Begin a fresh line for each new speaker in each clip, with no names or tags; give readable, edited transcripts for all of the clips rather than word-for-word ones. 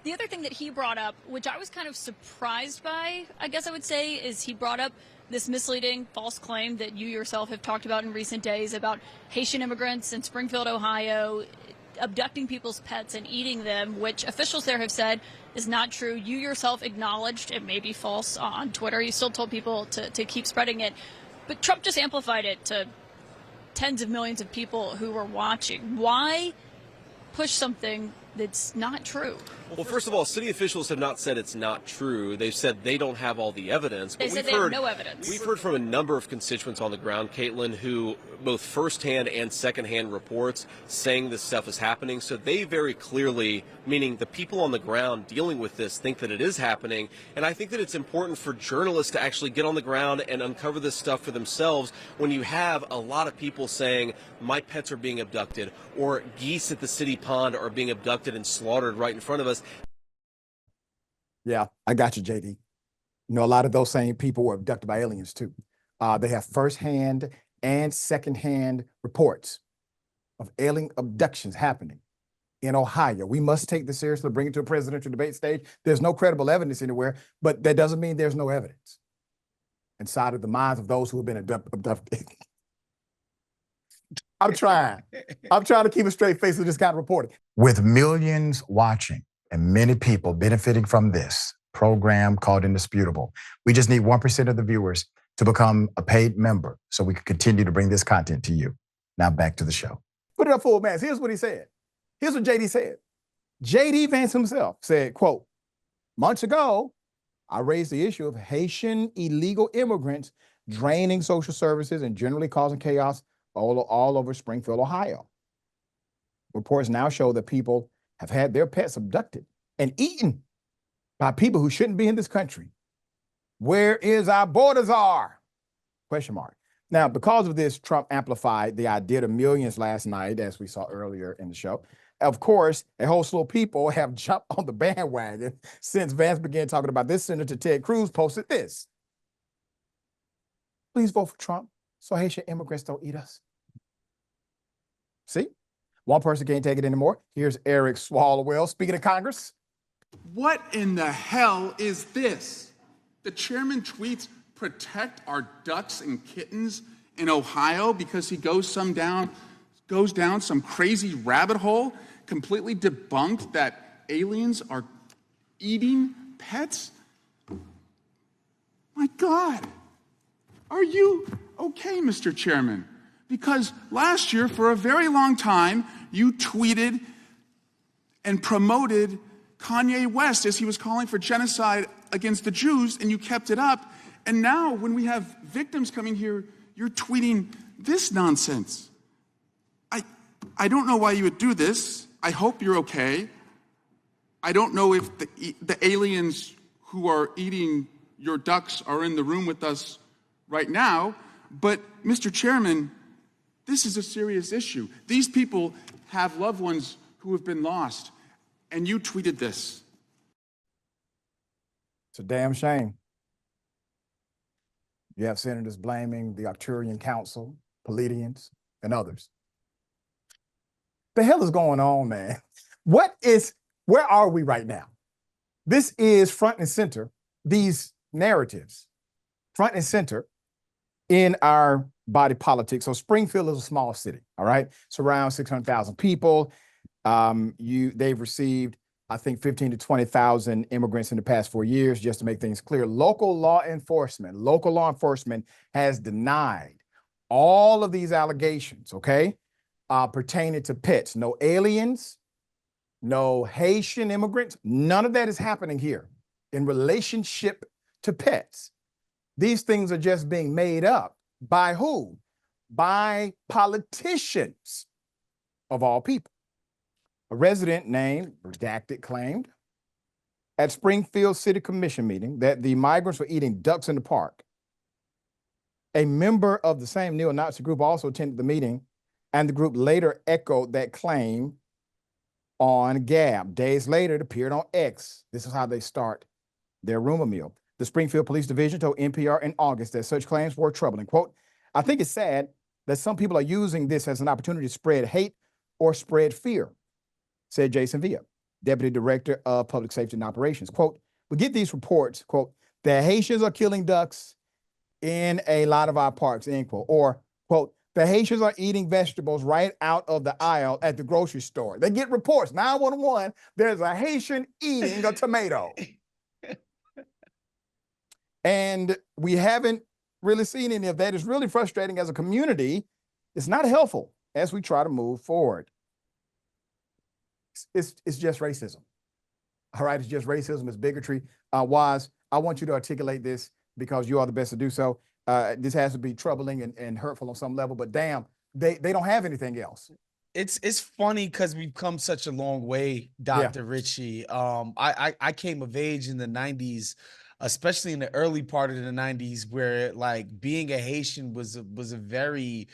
The other thing that he brought up, which I was kind of surprised by, I guess I would say, is he brought up this misleading false claim that you yourself have talked about in recent days about Haitian immigrants in Springfield, Ohio, abducting people's pets and eating them, which officials there have said is not true. You yourself acknowledged it may be false on Twitter. You still told people to keep spreading it. But Trump just amplified it to tens of millions of people who were watching. Why push something that's not true?
Well, first of all, city officials have not said it's not true. They've said they don't have all the evidence.
They said they have no evidence.
We've heard from a number of constituents on the ground, Caitlin, who both firsthand and secondhand reports saying this stuff is happening. So they very clearly, meaning the people on the ground dealing with this, think that it is happening. And I think that it's important for journalists to actually get on the ground and uncover this stuff for themselves when you have a lot of people saying, my pets are being abducted, or geese at the city pond are being abducted and slaughtered right in front of us.
Yeah, I got you, JD. You know, a lot of those same people were abducted by aliens too. They have firsthand and secondhand reports of alien abductions happening in Ohio. We must take this seriously, bring it to a presidential debate stage. There's no credible evidence anywhere, but that doesn't mean there's no evidence inside of the minds of those who have been abducted. I'm trying to keep a straight face with this kind of reporting.
With millions watching and many people benefiting from this program called Indisputable, we just need 1% of the viewers to become a paid member so we can continue to bring this content to you. Now back to the show.
Put it up full mass. Here's what he said. Here's what JD said. JD Vance himself said, quote, months ago, I raised the issue of Haitian illegal immigrants draining social services and generally causing chaos all over Springfield, Ohio. Reports now show that people have had their pets abducted and eaten by people who shouldn't be in this country. Where is our border czar? Question mark. Now, because of this, Trump amplified the idea to millions last night, as we saw earlier in the show. Of course, a whole slew of people have jumped on the bandwagon since Vance began talking about this. Senator Ted Cruz posted this. Please vote for Trump so Haitian immigrants don't eat us. See? One person can't take it anymore. Here's Eric Swalwell speaking to Congress.
What in the hell is this? The chairman tweets, protect our ducks and kittens in Ohio because he goes down some crazy rabbit hole, completely debunked that aliens are eating pets? My God. Are you okay, Mr. Chairman? Because last year, for a very long time, you tweeted and promoted Kanye West as he was calling for genocide against the Jews, and you kept it up. And now, when we have victims coming here, you're tweeting this nonsense. I don't know why you would do this. I hope you're okay. I don't know if the aliens who are eating your ducks are in the room with us right now, but Mr. Chairman, this is a serious issue. These people have loved ones who have been lost, and you tweeted this.
It's a damn shame. You have senators blaming the Arcturian Council, Palladians, and others. The hell is going on, man? Where are we right now? This is front and center, these narratives, front and center in our body politics. So Springfield is a small city, all right? It's around 600,000 people. They've received, I think, 15 to 20,000 immigrants in the past 4 years. Just to make things clear, local law enforcement has denied all of these allegations, okay, pertaining to pets. No aliens, no Haitian immigrants. None of that is happening here in relationship to pets. These things are just being made up by who? By politicians of all people. A resident named Redacted claimed at Springfield City Commission meeting that the migrants were eating ducks in the park. A member of the same neo-Nazi group also attended the meeting, and the group later echoed that claim on Gab. Days later, it appeared on X. This is how they start their rumor mill. The Springfield Police Division told NPR in August that such claims were troubling. Quote, I think it's sad that some people are using this as an opportunity to spread hate or spread fear, said Jason Villa. Deputy Director of Public Safety and Operations. Quote, we get these reports, quote, the Haitians are killing ducks in a lot of our parks, end quote. Or, quote, the Haitians are eating vegetables right out of the aisle at the grocery store. They get reports, 911, there's a Haitian eating a tomato. And we haven't really seen any of that. It's really frustrating as a community. It's not helpful as we try to move forward. It's just racism. All right, it's just racism, it's bigotry. Waz, I want you to articulate this because you are the best to do so. This has to be troubling and hurtful on some level, but damn, they don't have anything else.
It's funny because we've come such a long way, Dr. Richey. I came of age in the 90s, especially in the early part of the 90s, where like being a Haitian was a very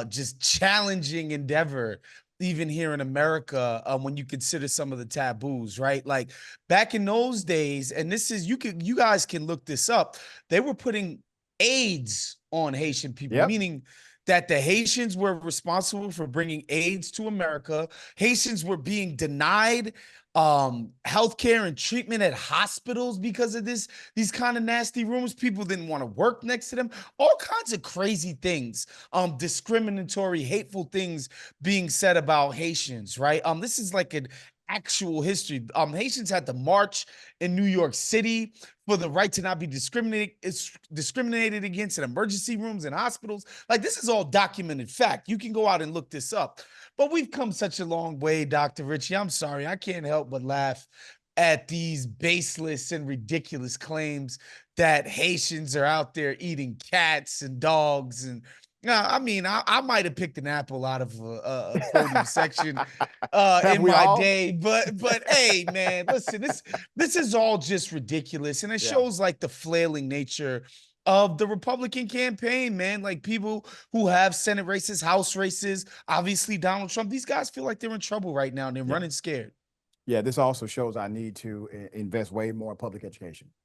just challenging endeavor, even here in America, when you consider some of the taboos, right? Like back in those days, and this is, you guys can look this up, they were putting AIDS on Haitian people, meaning that the Haitians were responsible for bringing AIDS to America. Haitians were being denied healthcare and treatment at hospitals because of these kind of nasty rumors. People didn't want to work next to them. All kinds of crazy things, discriminatory, hateful things being said about Haitians, right? This is like an actual history. Haitians had to march in New York City for the right to not be discriminated against in emergency rooms and hospitals. Like, this is all documented fact. You can go out and look this up. But we've come such a long way, Dr. Richey. I'm sorry, I can't help but laugh at these baseless and ridiculous claims that Haitians are out there eating cats and dogs. And I mean, I might have picked an apple out of a produce section in my day, but hey, man, listen, this is all just ridiculous, and it shows like the flailing nature of the Republican campaign, man. Like, people who have Senate races, House races, obviously Donald Trump, these guys feel like they're in trouble right now and they're running scared.
Yeah, this also shows our need to invest way more in public education.